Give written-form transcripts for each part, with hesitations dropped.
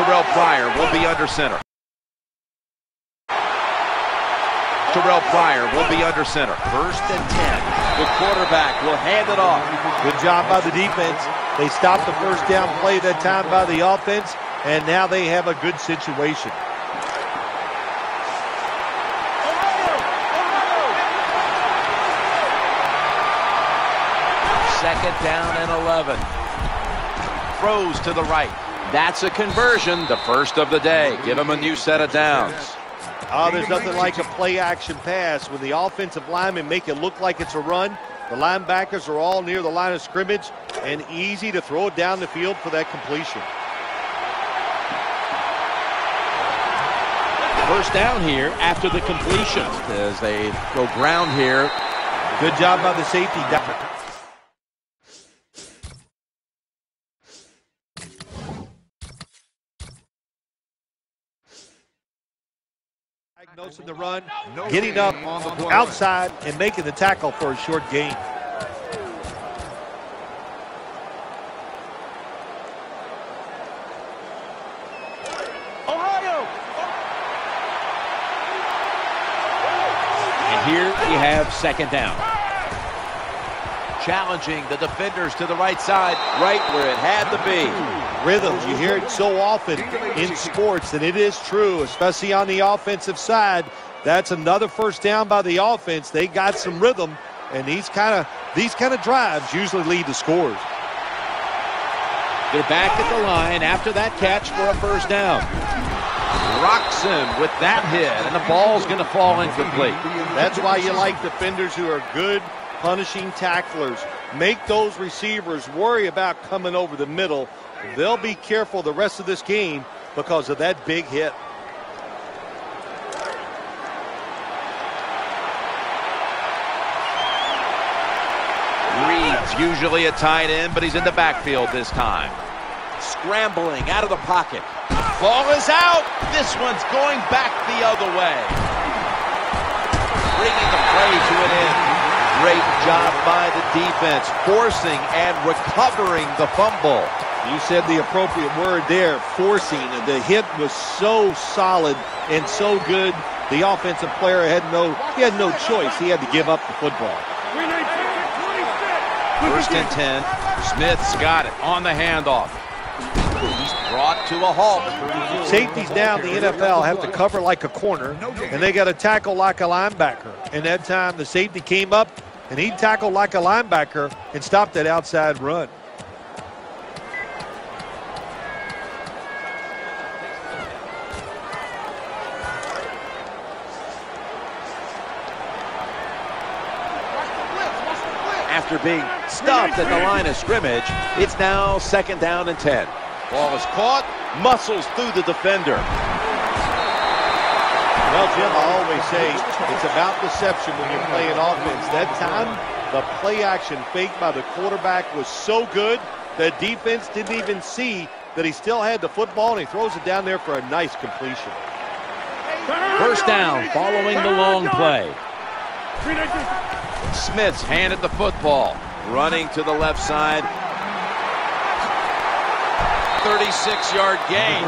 Terrell Pryor will be under center. Terrell Pryor will be under center. 1st and 10. The quarterback will hand it off. Good job by the defense. They stopped the first down play that time by the offense, and now they have a good situation. Second down and 11. Throws to the right. That's a conversion, the first of the day. Give him a new set of downs. Oh, there's nothing like a play-action pass. When the offensive linemen make it look like it's a run, the linebackers are all near the line of scrimmage and easy to throw it down the field for that completion. First down here after the completion as they go ground here. Good job by the safety. Diagnosing the run, getting up outside and making the tackle for a short gain. And here we have second down. Challenging the defenders to the right side, right where it had to be. Rhythms, you hear it so often in sports, and it is true, especially on the offensive side. That's another first down by the offense. They got some rhythm, and these kind of drives usually lead to scores. They're back at the line after that catch for a first down. Rocks him with that hit, and the ball's going to fall incomplete. That's why you like defenders who are good punishing tacklers. Make those receivers worry about coming over the middle. They'll be careful the rest of this game because of that big hit. Reed's usually a tight end, but he's in the backfield this time. Scrambling out of the pocket. Ball is out. This one's going back the other way. Bringing the play to an end. Great job by the defense, forcing and recovering the fumble. You said the appropriate word there, forcing. The hit was so solid and so good. The offensive player had no choice. He had to give up the football. 1st and 10. Smith's got it on the handoff. He's brought to a halt. Safeties now in the NFL have to cover like a corner, and they got to tackle like a linebacker. And that time the safety came up, and he tackled like a linebacker and stopped that outside run. After being stopped at the line of scrimmage, it's now second down and 10. Ball is caught, muscles through the defender. Well, Jim, I always say it's about deception when you're playing offense. That time, the play-action fake by the quarterback was so good that defense didn't even see that he still had the football, and he throws it down there for a nice completion. First down following the long play. Smith's handed the football, running to the left side. 36-yard gain.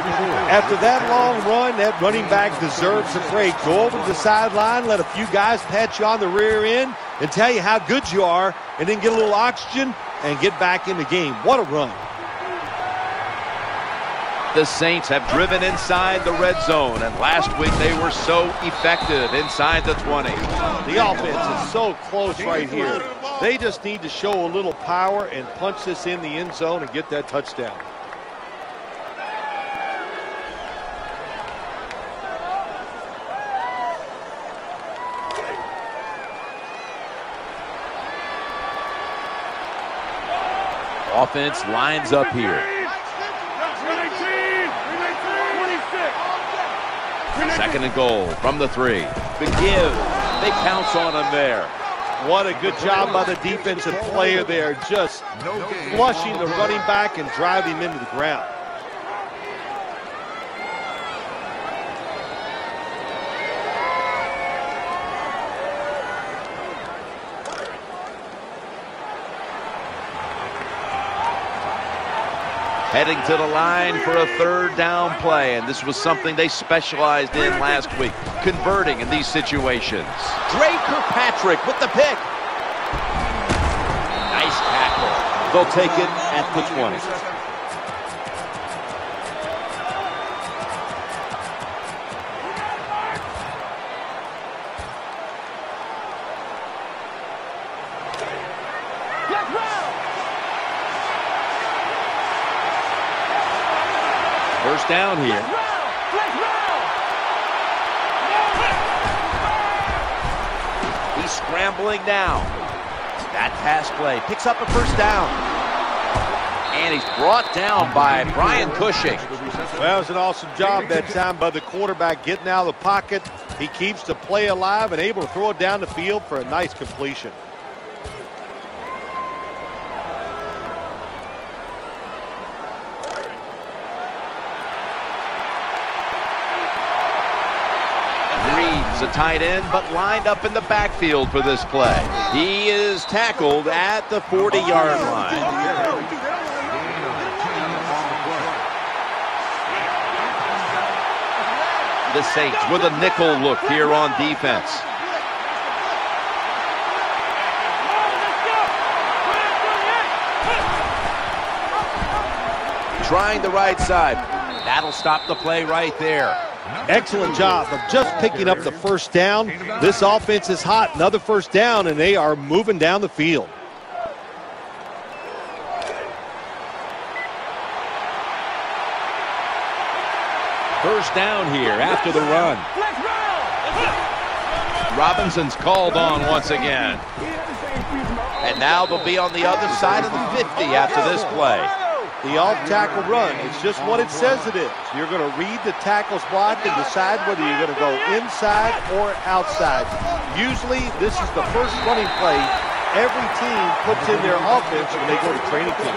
After that long run, that running back deserves a break. Go over to the sideline, let a few guys pat you on the rear end and tell you how good you are, and then get a little oxygen and get back in the game. What a run. The Saints have driven inside the red zone, and last week they were so effective inside the 20. The offense is so close right here. They just need to show a little power and punch this in the end zone and get that touchdown. Offense lines up here. Second and goal from the 3. The give. They pounce on him there. What a good job by the defensive player there. Just flushing the running back and driving him into the ground. Heading to the line for a third down play, and this was something they specialized in last week, converting in these situations. Drake Kirkpatrick with the pick. Nice tackle. They'll take it at the 20. First down here. He's scrambling now. That pass play picks up a first down. And he's brought down by Brian Cushing. Well, it was an awesome job that time by the quarterback getting out of the pocket. He keeps the play alive and able to throw it down the field for a nice completion. A tight end, but lined up in the backfield for this play. He is tackled at the 40-yard line. The Saints with a nickel look here on defense. Trying the right side. That'll stop the play right there. Excellent job of just picking up the first down. This offense is hot. Another first down, and they are moving down the field. First down here after the run. Robinson's called on once again. And now they'll be on the other side of the 50 after this play. The off-tackle run, it's just what it says it is. You're going to read the tackle's block and decide whether you're going to go inside or outside. Usually, this is the first running play every team puts in their offense when they go to training camp.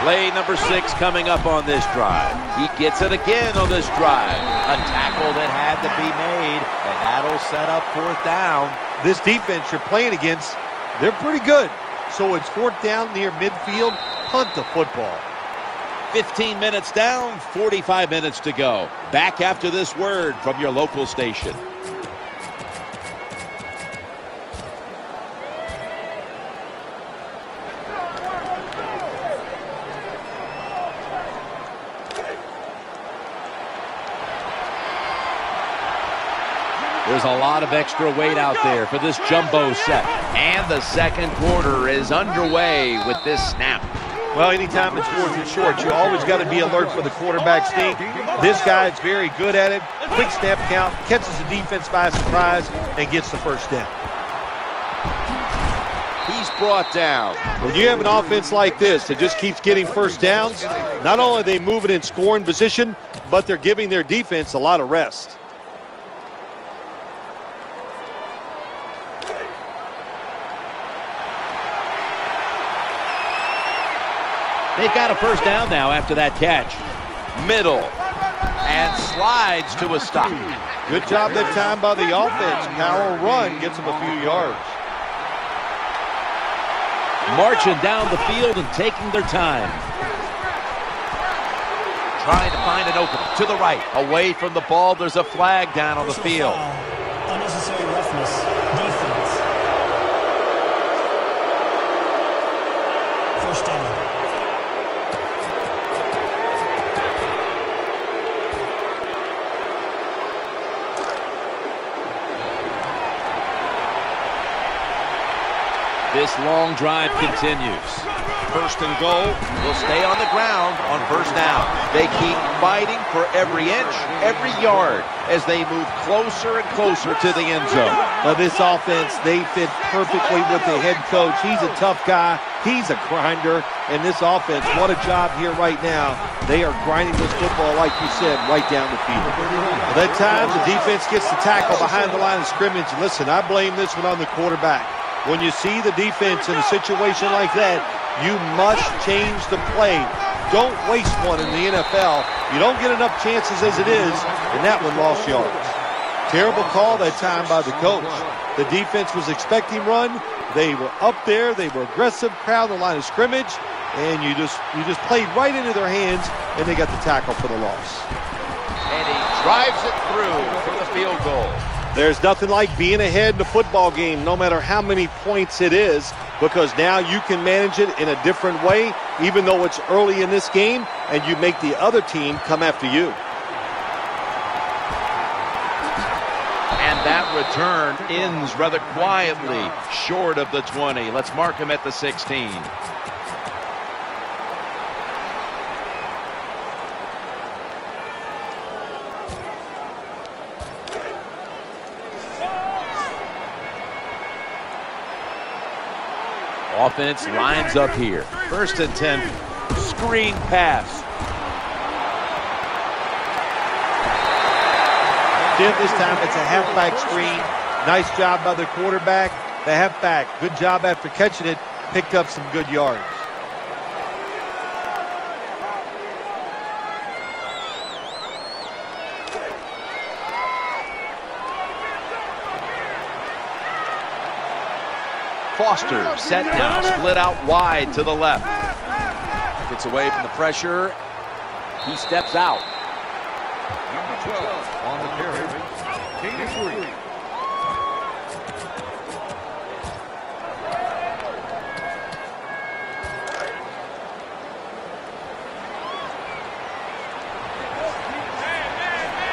Play number 6 coming up on this drive. He gets it again on this drive. A tackle that had to be made, and that'll set up fourth down. This defense you're playing against, they're pretty good. So it's fourth down near midfield, punt the football. 15 minutes down, 45 minutes to go. Back after this word from your local station. There's a lot of extra weight out there for this jumbo set. And the second quarter is underway with this snap. Well, anytime it's fourth and short, you always got to be alert for the quarterback sneak. This guy is very good at it. Quick snap count, catches the defense by surprise, and gets the first down. He's brought down. When you have an offense like this that just keeps getting first downs, not only are they moving in scoring position, but they're giving their defense a lot of rest. They've got a first down now after that catch. Middle. And slides to a stop. Good job that time by the offense. Power run gets them a few yards. Marching down the field and taking their time. Trying to find an opening to the right. Away from the ball, there's a flag down on the field. Unnecessary roughness. Defense. First down. This long drive continues. First and goal will stay on the ground on first down. They keep fighting for every inch, every yard as they move closer and closer to the end zone. Now this offense, they fit perfectly with the head coach. He's a tough guy. He's a grinder. And this offense, what a job here right now. They are grinding this football, like you said, right down the field. At that time, the defense gets the tackle behind the line of scrimmage. Listen, I blame this one on the quarterback. When you see the defense in a situation like that, you must change the play. Don't waste one in the NFL. You don't get enough chances as it is, and that one lost yards. Terrible call that time by the coach. The defense was expecting run. They were up there. They were aggressive, crowd the line of scrimmage, and you just played right into their hands, and they got the tackle for the loss. And he drives it through for the field goal. There's nothing like being ahead in a football game, no matter how many points it is, because now you can manage it in a different way, even though it's early in this game, and you make the other team come after you. And that return ends rather quietly, short of the 20. Let's mark him at the 16. Offense lines up here. First and 10. Screen pass. This time it's a halfback screen. Nice job by the quarterback. The halfback, good job after catching it. Picked up some good yards. Foster set down, split out wide to the left. Gets away from the pressure. He steps out. Number 12 on the carry. Gain of 3.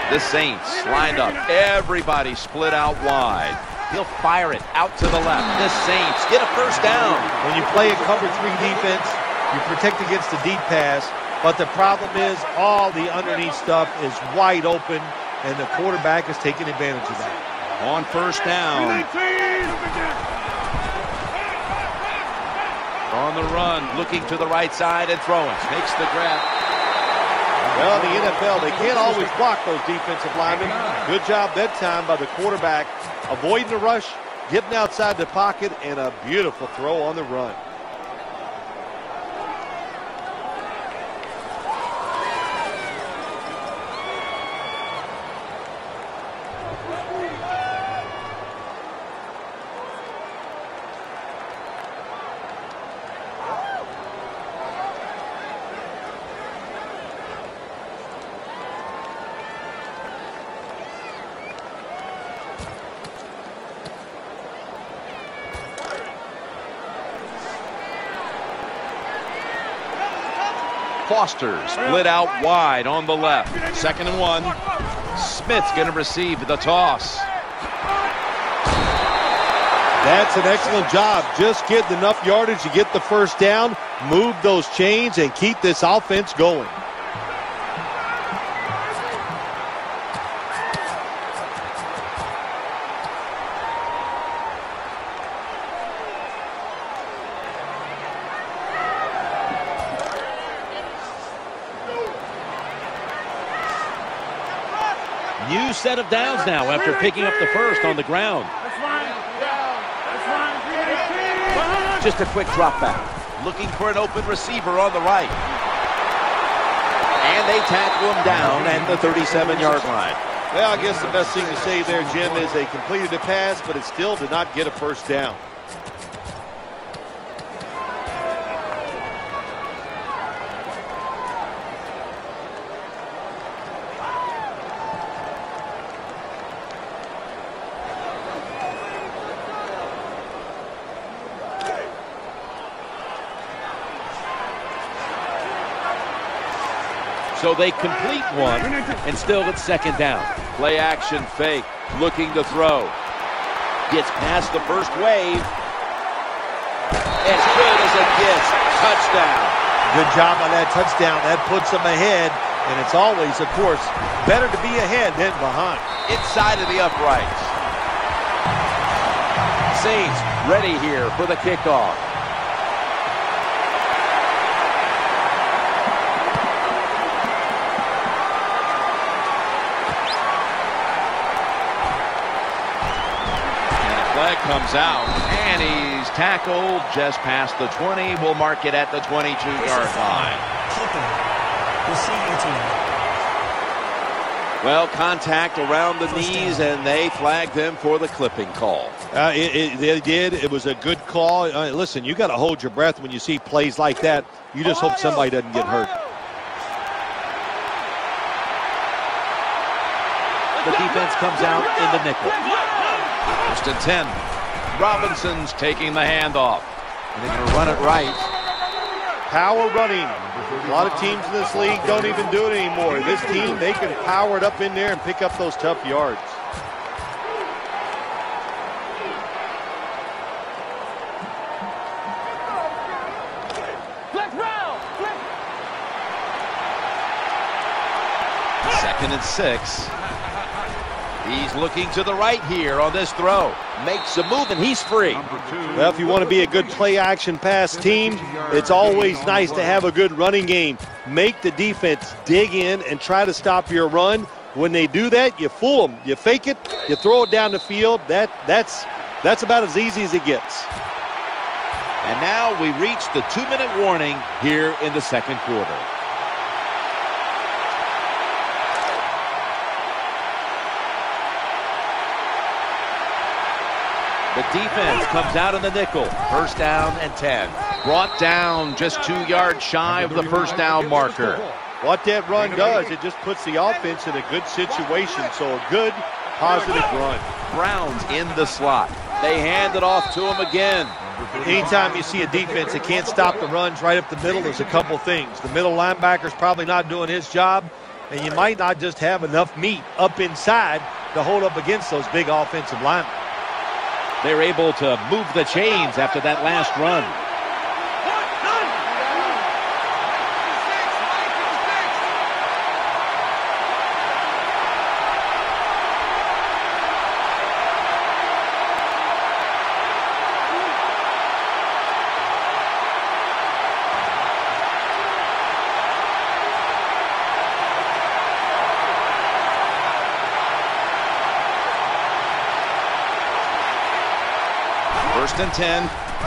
The Saints lined up. Everybody split out wide. He'll fire it out to the left. The Saints get a first down. When you play a cover 3 defense, you protect against the deep pass, but the problem is all the underneath stuff is wide open, and the quarterback is taking advantage of that. On first down. On the run, looking to the right side and throwing. Makes the grab. Well, in the NFL, they can't always block those defensive linemen. Good job that time by the quarterback, avoiding the rush, getting outside the pocket, and a beautiful throw on the run. Foster split out wide on the left. 2nd and 1. Smith's going to receive the toss. That's an excellent job. Just get enough yardage to get the first down, move those chains, and keep this offense going. New set of downs now after picking up the first on the ground. Just a quick drop back. Looking for an open receiver on the right. And they tackle him down at the 37-yard line. Well, I guess the best thing to say there, Jim, is they completed the pass, but it still did not get a first down. So they complete one, and still it's 2nd down. Play action fake, looking to throw. Gets past the first wave. As good as a gift. Touchdown. Good job on that touchdown. That puts them ahead. And it's always, of course, better to be ahead than behind. Inside of the uprights. Saints ready here for the kickoff. Comes out, and he's tackled just past the 20. We'll mark it at the 22-yard line. Well, contact around the knees, and they flagged him for the clipping call. They did. It was a good call. Listen, you got to hold your breath when you see plays like that. You just hope somebody doesn't get hurt. The defense comes out in the nickel. First and 10. Robinson's taking the handoff. And they're going to run it right. Power running. A lot of teams in this league don't even do it anymore. This team, they can power it up in there and pick up those tough yards. Second and 6. He's looking to the right here on this throw. Makes a move, and he's free. Well, if you want to be a good play-action pass team, it's always nice to have a good running game. Make the defense dig in and try to stop your run. When they do that, you fool them. You fake it, you throw it down the field. That's about as easy as it gets. And now we reach the 2-minute warning here in the second quarter. The defense comes out in the nickel. First down and 10. Brought down just 2 yards shy of the first down marker. What that run does, it just puts the offense in a good situation. So a good, positive run. Browns in the slot. They hand it off to him again. Anytime you see a defense that can't stop the runs right up the middle, there's a couple things. The middle linebacker's probably not doing his job, and you might not just have enough meat up inside to hold up against those big offensive linemen. They're able to move the chains after that last run. First and 10.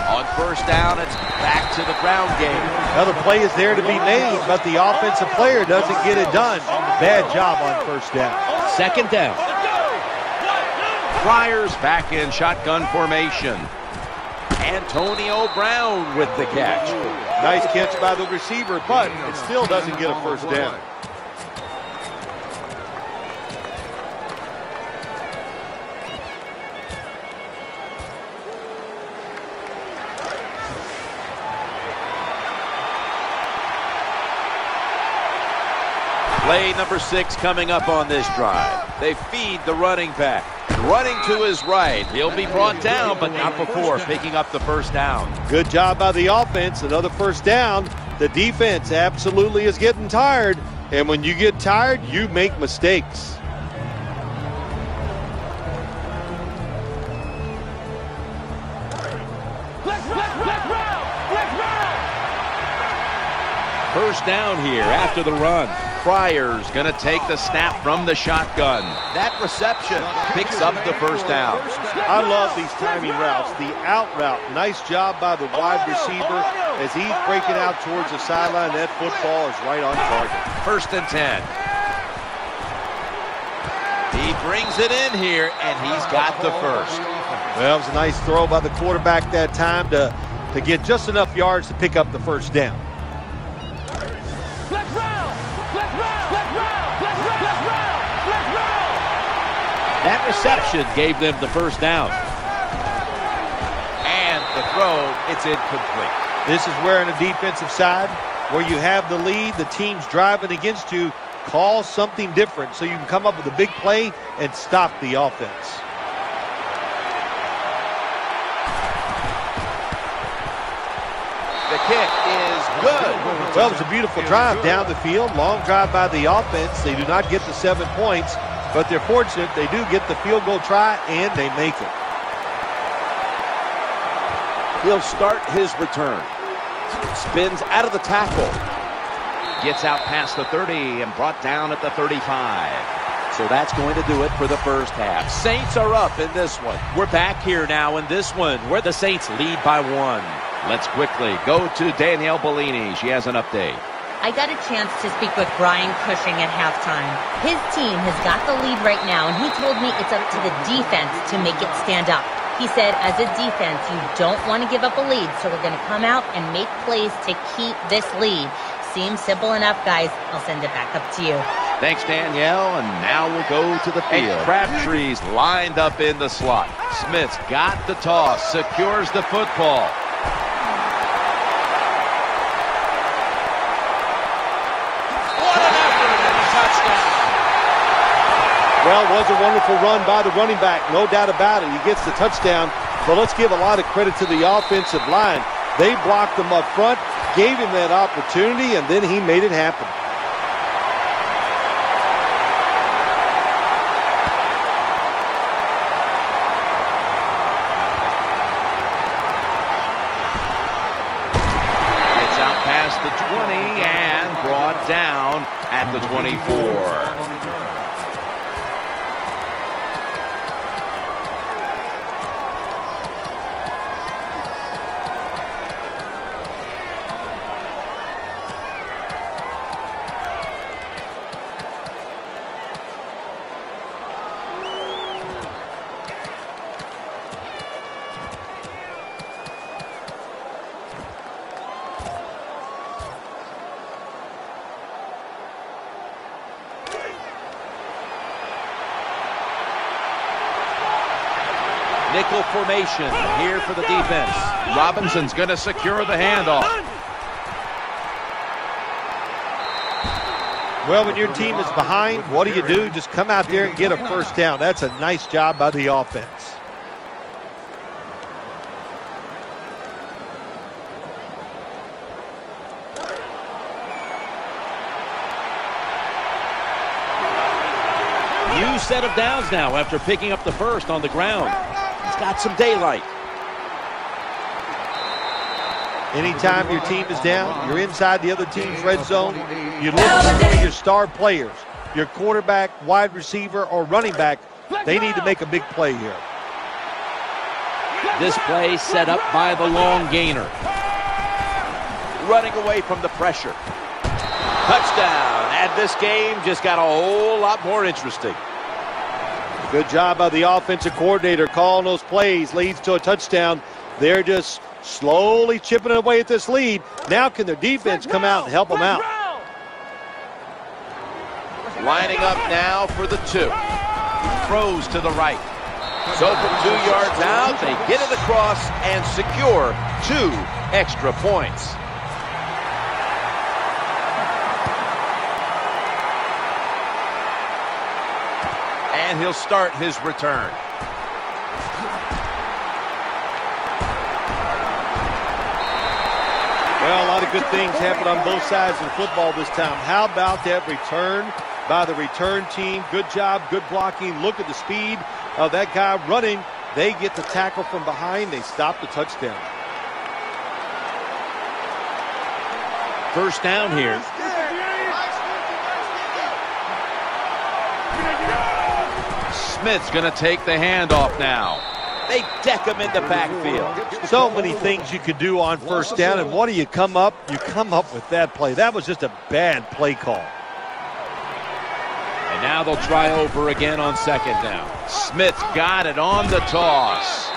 On first down, it's back to the ground game. Another play is there to be made, but the offensive player doesn't get it done. Bad job on first down. Second down. Friars back in shotgun formation. Antonio Brown with the catch. Nice catch by the receiver, but it still doesn't get a first down. Play number 6 coming up on this drive. They feed the running back. Running to his right. He'll be brought down, but not before picking up the first down. Good job by the offense. Another first down. The defense absolutely is getting tired. And when you get tired, you make mistakes. First down here after the run. Friars going to take the snap from the shotgun. That reception picks up the first down. I love these timing routes. The out route, nice job by the wide receiver as he's breaking out towards the sideline. That football is right on target. First and 10. He brings it in here, and he's got the first. Well, it was a nice throw by the quarterback that time to get just enough yards to pick up the first down. That reception gave them the first down. And the throw, it's incomplete. This is where on the defensive side, where you have the lead, the team's driving against you, call something different so you can come up with a big play and stop the offense. kick is good. Well, it was a beautiful drive down the field. Long drive by the offense. They do not get the 7 points, but they're fortunate they do get the field goal try, and they make it. He'll start his return. Spins out of the tackle. Gets out past the 30 and brought down at the 35. So that's going to do it for the first half. Saints are up in this one. We're back here now in this one where the Saints lead by 1. Let's quickly go to Danielle Bellini. She has an update. I got a chance to speak with Brian Cushing at halftime. His team has got the lead right now, and he told me it's up to the defense to make it stand up. He said, as a defense, you don't want to give up a lead, so we're going to come out and make plays to keep this lead. Seems simple enough, guys. I'll send it back up to you. Thanks, Danielle, and now we'll go to the field. Crabtree's lined up in the slot. Smith's got the toss, secures the football. What an effort and a touchdown. Well, it was a wonderful run by the running back, no doubt about it. He gets the touchdown, but let's give a lot of credit to the offensive line. They blocked him up front, gave him that opportunity, and then he made it happen. It's out past the 20 and brought down at the 24. Nickel formation here for the defense. Robinson's going to secure the handoff. Well, when your team is behind, what do? Just come out there and get a first down. That's a nice job by the offense. New set of downs now after picking up the first on the ground. He's got some daylight. Anytime your team is down, you're inside the other team's red zone, you look for one of your star players, your quarterback, wide receiver, or running back. They need to make a big play here. This play set up by the long gainer. Running away from the pressure. Touchdown. And this game just got a whole lot more interesting. Good job by the offensive coordinator calling those plays. Leads to a touchdown. They're just slowly chipping away at this lead. Now can their defense come out and help them out? Lining up now for the 2. Throws to the right. So from 2 yards out, they get it across and secure 2 extra points. And he'll start his return. Well, a lot of good things happen on both sides of football this time. How about that return by the return team? Good job, good blocking. Look at the speed of that guy running. They get the tackle from behind. They stop the touchdown. First down here. Smith's going to take the handoff now. They deck him into backfield. So many things you could do on first down, and what do you come up? You come up with that play. That was just a bad play call. And now they'll try over again on second down. Smith got it on the toss.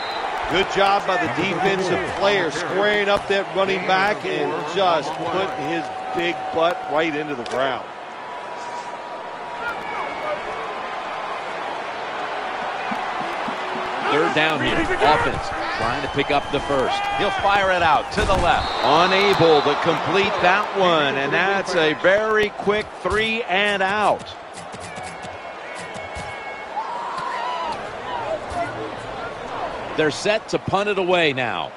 Good job by the defensive player squaring up that running back and just putting his big butt right into the ground. Third down here. Offense trying to pick up the first. He'll fire it out to the left. Unable to complete that one, and that's a very quick 3 and out. They're set to punt it away now.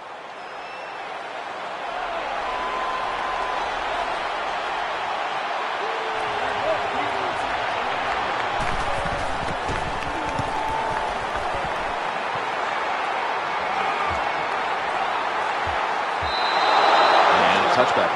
expect.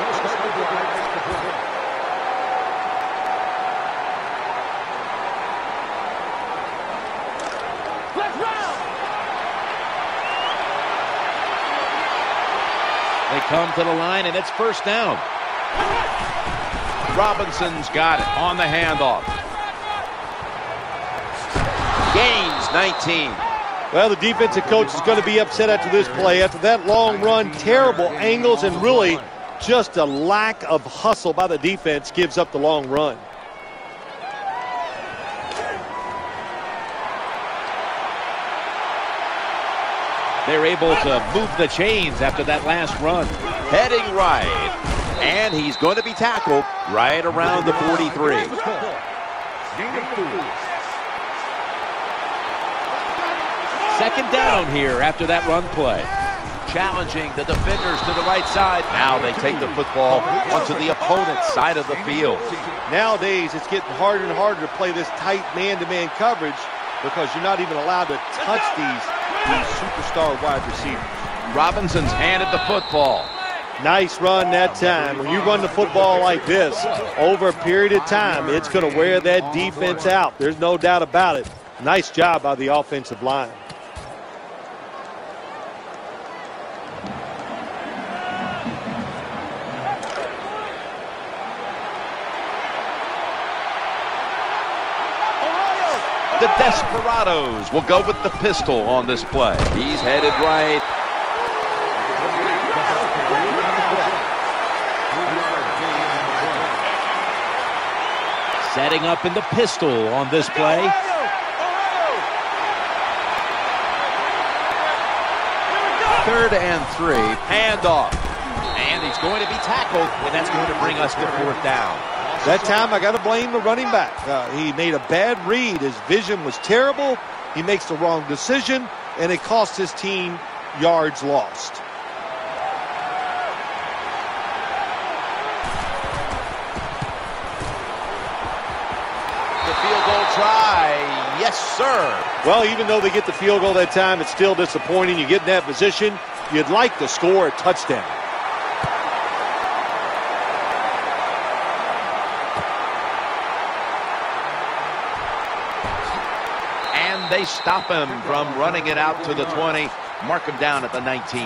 They come to the line, and it's first down. Robinson's got it on the handoff. Gains 19. Well, the defensive coach is going to be upset after this play. After that long run, terrible angles, and really just a lack of hustle by the defense gives up the long run. They're able to move the chains after that last run. Heading right. And he's going to be tackled right around the 43. Second down here after that run play. Challenging the defenders to the right side. Now they take the football onto the opponent's side of the field. Nowadays, it's getting harder and harder to play this tight man-to-man coverage because you're not even allowed to touch these superstar wide receivers. Robinson's handed the football. Nice run that time. When you run the football like this, over a period of time, it's going to wear that defense out. There's no doubt about it. Nice job by the offensive line. The Desperados will go with the pistol on this play. He's headed right. Setting up in the pistol on this play. Third and 3. Handoff. And he's going to be tackled, and that's going to bring us to fourth down. That time, I got to blame the running back. He made a bad read. His vision was terrible. He makes the wrong decision, and it cost his team yards lost. The field goal try. Yes, sir. Well, even though they get the field goal that time, it's still disappointing. You get in that position, you'd like to score a touchdown. They stop him from running it out to the 20. Mark him down at the 19.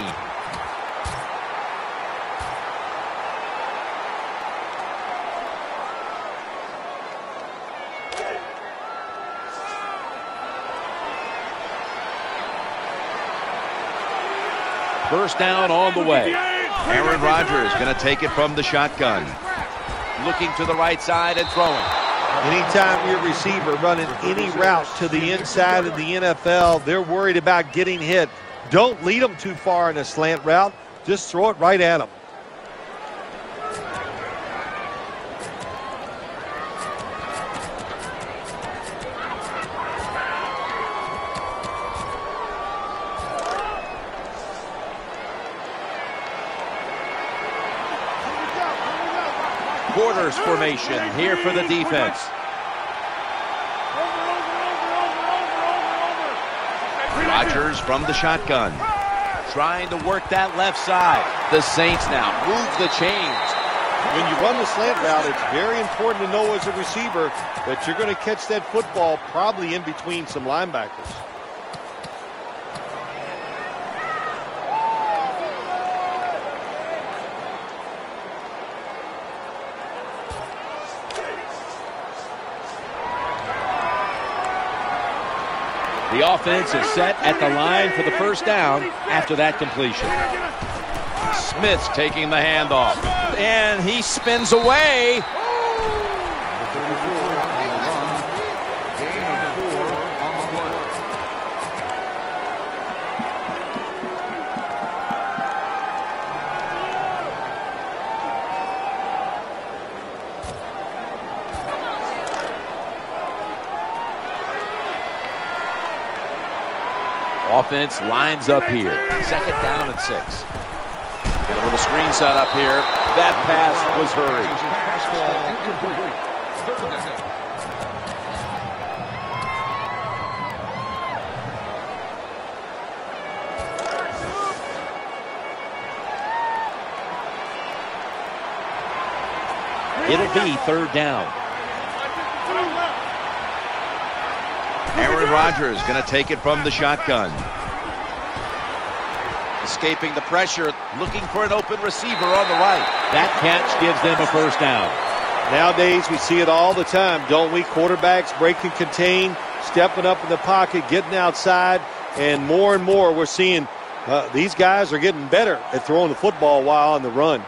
First down on the way. Aaron Rodgers going to take it from the shotgun. Looking to the right side and throwing. Anytime your receiver running any route to the inside of the NFL, they're worried about getting hit. Don't lead them too far in a slant route. Just throw it right at them. Quarters formation here for the defense. Rodgers from the shotgun. Trying to work that left side. The Saints now move the chains. When you run the slant route, it's very important to know as a receiver that you're going to catch that football probably in between some linebackers. The offense is set at the line for the first down after that completion. Smith's taking the handoff, and he spins away. Offense lines up here. Second down and 6. Get a little screen set up here. That pass was hurried. It'll be 3rd down. Aaron Rodgers going to take it from the shotgun. Escaping the pressure, looking for an open receiver on the right. That catch gives them a 1st down. Nowadays, we see it all the time, don't we? Quarterbacks break and contain, stepping up in the pocket, getting outside, and more we're seeing these guys are getting better at throwing the football while on the run.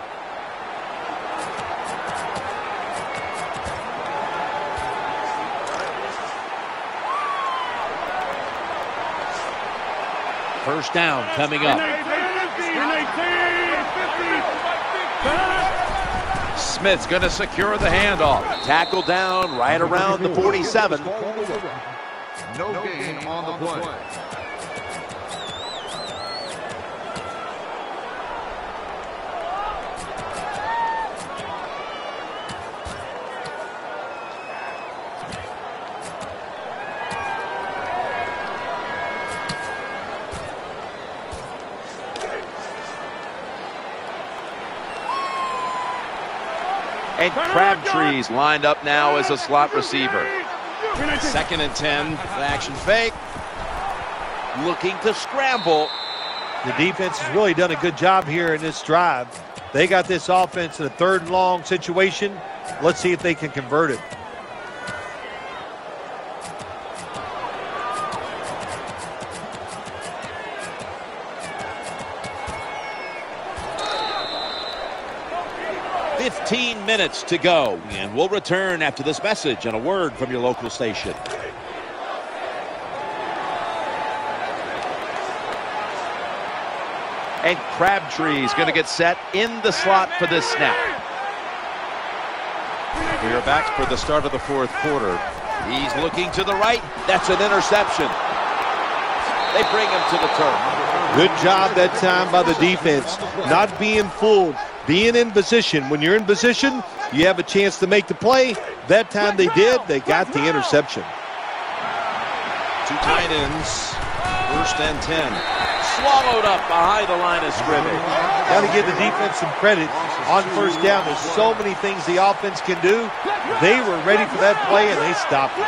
First down coming up. Smith's going to secure the handoff. Tackle down right around the 47. No gain on the play. And Crabtree's lined up now as a slot receiver. 2nd and 10. Action fake. Looking to scramble. The defense has really done a good job here in this drive. They got this offense in a 3rd and long situation. Let's see if they can convert it. "15 minutes to go, and we'll return after this message and a word from your local station." And Crabtree's going to get set in the slot for this snap. We are back for the start of the 4th quarter. He's looking to the right. That's an interception. They bring him to the turf. Good job that time by the defense. Not being fooled. Being in position. When you're in position, you have a chance to make the play. That time they did. They got the interception. 2 tight ends. 1st and 10. Swallowed up behind the line of scrimmage. Got to give the defense some credit on 1st down. There's so many things the offense can do. They were ready for that play, and they stopped it.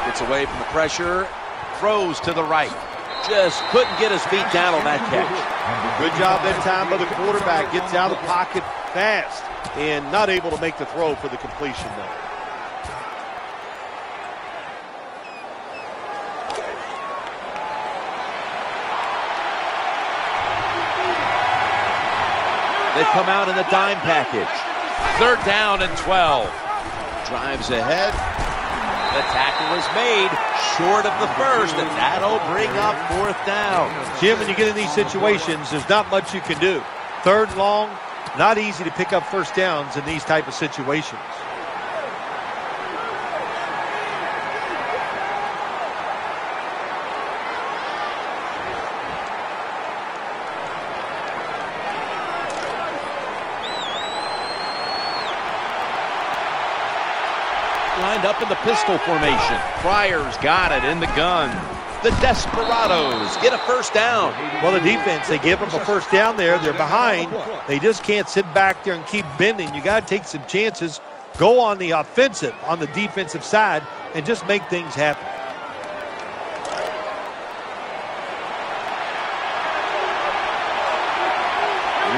Gets away from the pressure. Throws to the right. Just couldn't get his feet down on that catch. Good job that time by the quarterback. Gets out of the pocket fast and not able to make the throw for the completion, though. They come out in the dime package. 3rd down and 12. Drives ahead. The tackle is made short of the 1st, and that'll bring up 4th down. Jim, when you get in these situations, there's not much you can do. 3rd and long, not easy to pick up 1st downs in these type of situations. Lined up in the pistol formation. Pryor's got it in the gun. The Desperados get a 1st down. Well, the defense, they give them a 1st down there. They're behind. They just can't sit back there and keep bending. You got to take some chances. Go on the offensive, on the defensive side, and just make things happen.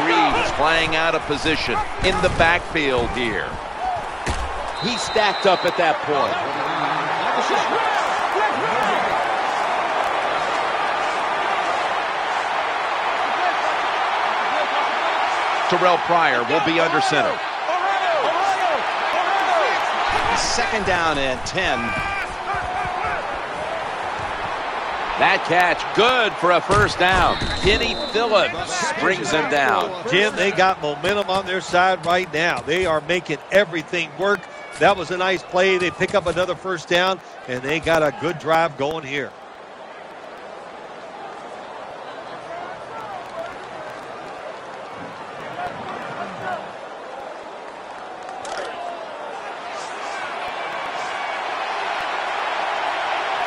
Reed's flying out of position in the backfield here. He's stacked up at that point. Terrell Pryor will be under center. 2nd down and 10. That catch good for a 1st down. Kenny Phillips brings him down. Jim, they got momentum on their side right now. They are making everything work. That was a nice play. They pick up another 1st down, and they got a good drive going here.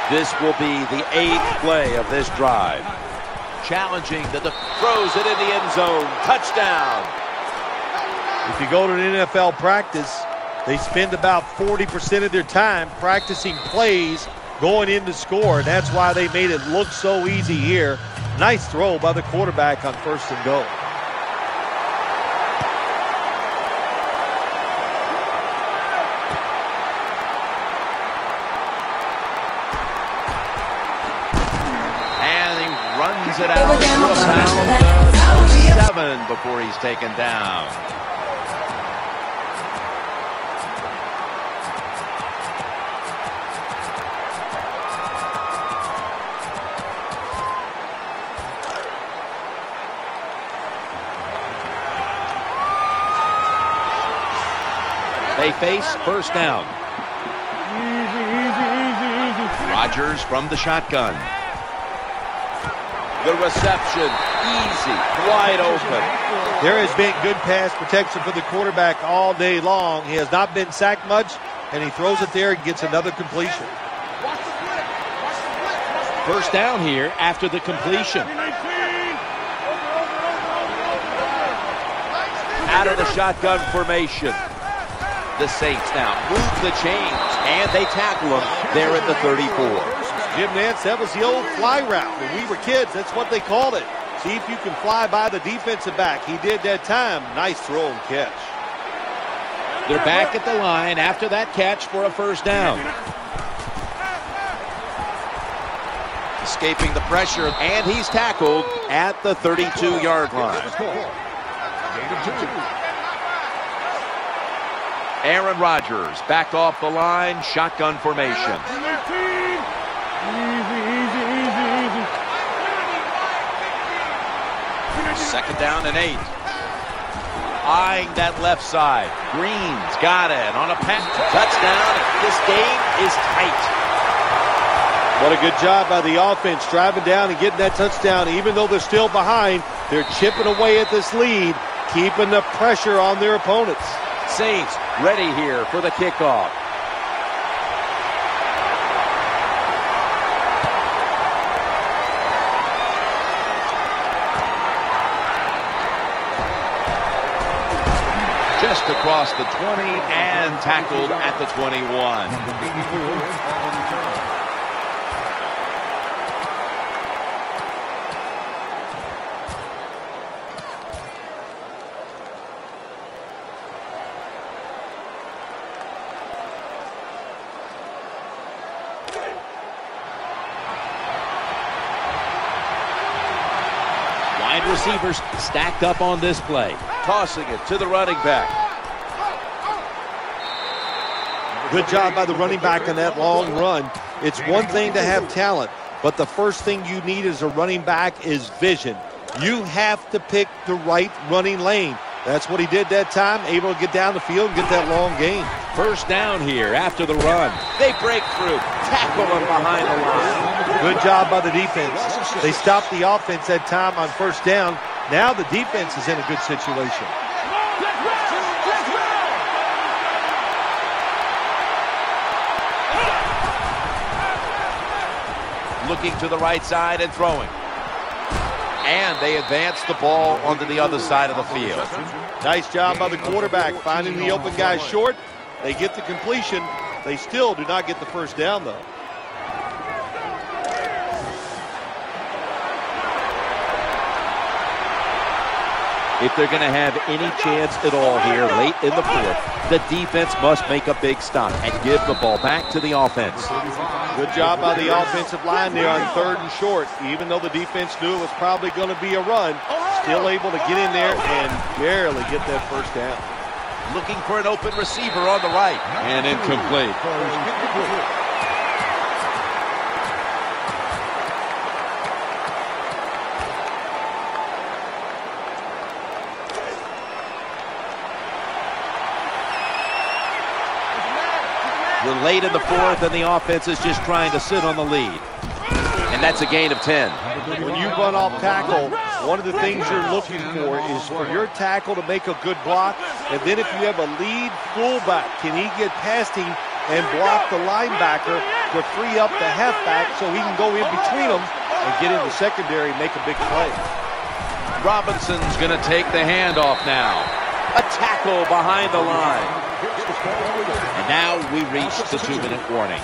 This will be the 8th play of this drive. Challenging, throws it in the end zone. Touchdown. If you go to an NFL practice, they spend about 40% of their time practicing plays going in to score. And that's why they made it look so easy here. Nice throw by the quarterback on 1st and goal. Runs it out for a foul. 7 before he's taken down. They face 1st down. Rodgers from the shotgun. The reception, easy, wide open. There has been good pass protection for the quarterback all day long. He has not been sacked much, and he throws it there and gets another completion. 1st down here after the completion. Out of the shotgun formation. The Saints now move the chains, and they tackle him there at the 34. Jim Nance, that was the old fly route. When we were kids, that's what they called it. See if you can fly by the defensive back. He did that time. Nice throw and catch. They're back at the line after that catch for a 1st down. Escaping the pressure, and he's tackled at the 32-yard line. Aaron Rodgers back off the line, shotgun formation. 2nd down and 8. Eyeing that left side. Green's got it on a pass. Touchdown. This game is tight. What a good job by the offense, driving down and getting that touchdown. Even though they're still behind, they're chipping away at this lead, keeping the pressure on their opponents. Saints ready here for the kickoff. Just across the 20 and tackled at the 21. Wide receivers stacked up on this play. Tossing it to the running back. Good job by the running back on that long run. It's one thing to have talent, but the first thing you need as a running back is vision. You have to pick the right running lane. That's what he did that time, able to get down the field and get that long gain. 1st down here after the run. They break through, tackle him behind the line. Good job by the defense. They stopped the offense that time on 1st down. Now the defense is in a good situation. Looking to the right side and throwing. And they advance the ball onto the other side of the field. Nice job by the quarterback finding the open guy short. They get the completion. They still do not get the 1st down, though. If they're going to have any chance at all here late in the 4th, the defense must make a big stop and give the ball back to the offense. Good job by the offensive line there on 3rd and short. Even though the defense knew it was probably going to be a run, still able to get in there and barely get that 1st down. Looking for an open receiver on the right. And incomplete. We're late in the 4th, and the offense is just trying to sit on the lead. And that's a gain of 10. When you run off tackle, one of the things you're looking for is for your tackle to make a good block. And then if you have a lead fullback, can he get past him and block the linebacker to free up the halfback so he can go in between them and get in the secondary and make a big play. Robinson's going to take the handoff now. A tackle behind the line. And now we reach the 2-minute warning.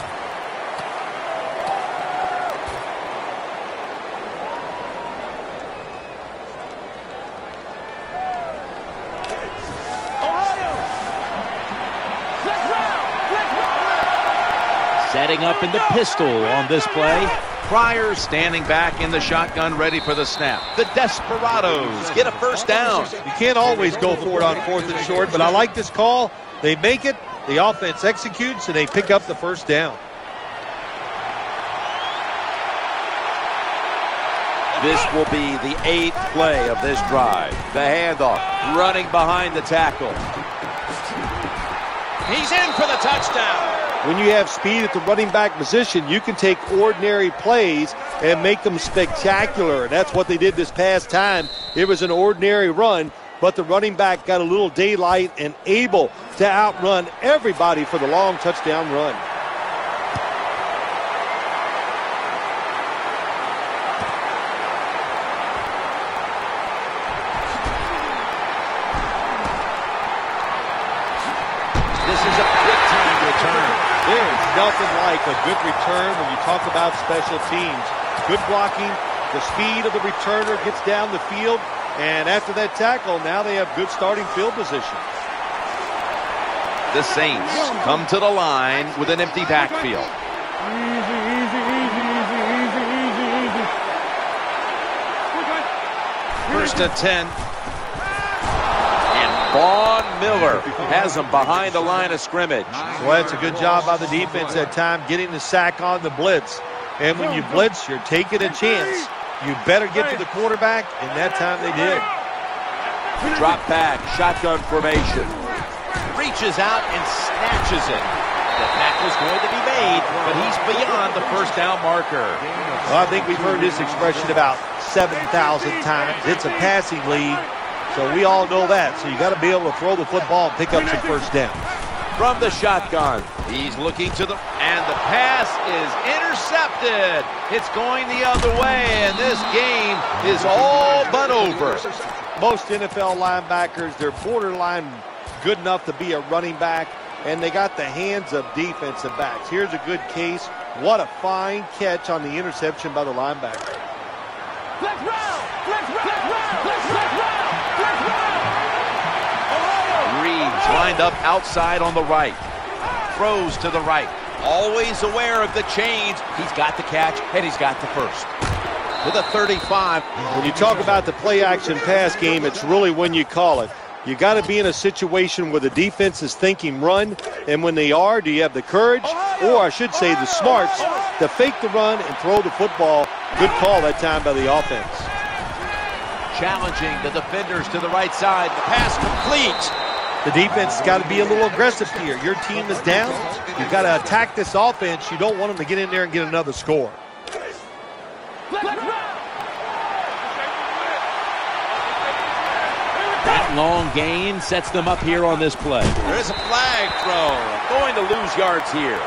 Setting up in the pistol on this play. Pryor standing back in the shotgun, ready for the snap. The Desperados get a first down. You can't always go for it on 4th and short, but I like this call. They make it, the offense executes, and they pick up the first down. This will be the 8th play of this drive. The handoff, running behind the tackle. He's in for the touchdown. When you have speed at the running back position, you can take ordinary plays and make them spectacular. And that's what they did this past time. It was an ordinary run, but the running back got a little daylight and able to outrun everybody for the long touchdown run. This is a quick-time return. There's nothing like a good return when you talk about special teams. Good blocking, the speed of the returner gets down the field, and after that tackle, now they have good starting field position. The Saints come to the line with an empty backfield. First and 10. Vaughn Miller has him behind the line of scrimmage. Well, that's a good job by the defense that time, getting the sack on the blitz. And when you blitz, you're taking a chance. You better get to the quarterback, and that time they did. Drop back, shotgun formation. Reaches out and snatches it. The tackle's going to be made, but he's beyond the first down marker. Well, I think we've heard this expression about 7,000 times. It's a passing league. So we all know that. So you got to be able to throw the football and pick up some first down. From the shotgun, he's looking to the, and the pass is intercepted. It's going the other way, and this game is all but over. Most NFL linebackers, they're borderline good enough to be a running back, and they got the hands of defensive backs. Here's a good case. What a fine catch on the interception by the linebacker. Let's round! Let's round! Let's round! Reeves lined up outside on the right. Throws to the right. Always aware of the chains. He's got the catch, and he's got the first. With a 35. When you talk about the play-action pass game, it's really when you call it. You got to be in a situation where the defense is thinking run, and when they are, do you have the courage, or I should say the smarts, to fake the run and throw the football? Good call that time by the offense. Challenging the defenders to the right side. The pass complete. The defense has got to be a little aggressive here. Your team is down. You've got to attack this offense. You don't want them to get in there and get another score. That long gain sets them up here on this play. There's a flag throw. Going to lose yards here.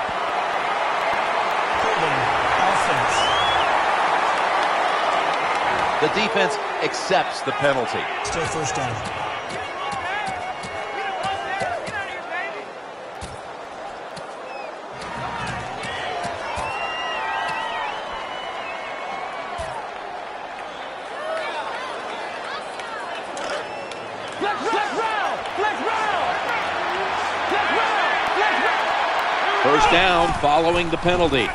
The defense accepts the penalty. Still first down. First down following the penalty.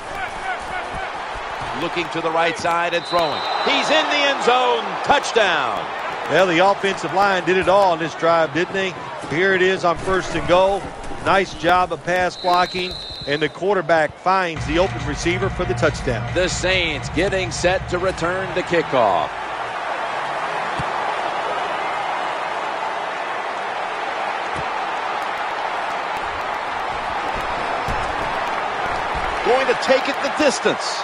Looking to the right side and throwing. He's in the end zone. Touchdown. Well, the offensive line did it all on this drive, didn't they? Here it is on first and goal. Nice job of pass blocking, and the quarterback finds the open receiver for the touchdown. The Saints getting set to return the kickoff. Going to take it the distance.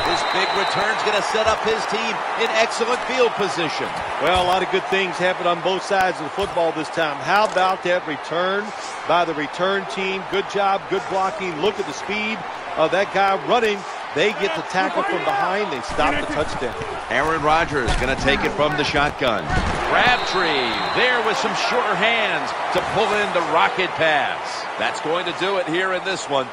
This big return's going to set up his team in excellent field position. Well, a lot of good things happen on both sides of the football this time. How about that return by the return team? Good job, good blocking. Look at the speed of that guy running. They get the tackle from behind. They stop the touchdown. Aaron Rodgers going to take it from the shotgun. Crabtree there with some sure hands to pull in the rocket pass. That's going to do it here in this one.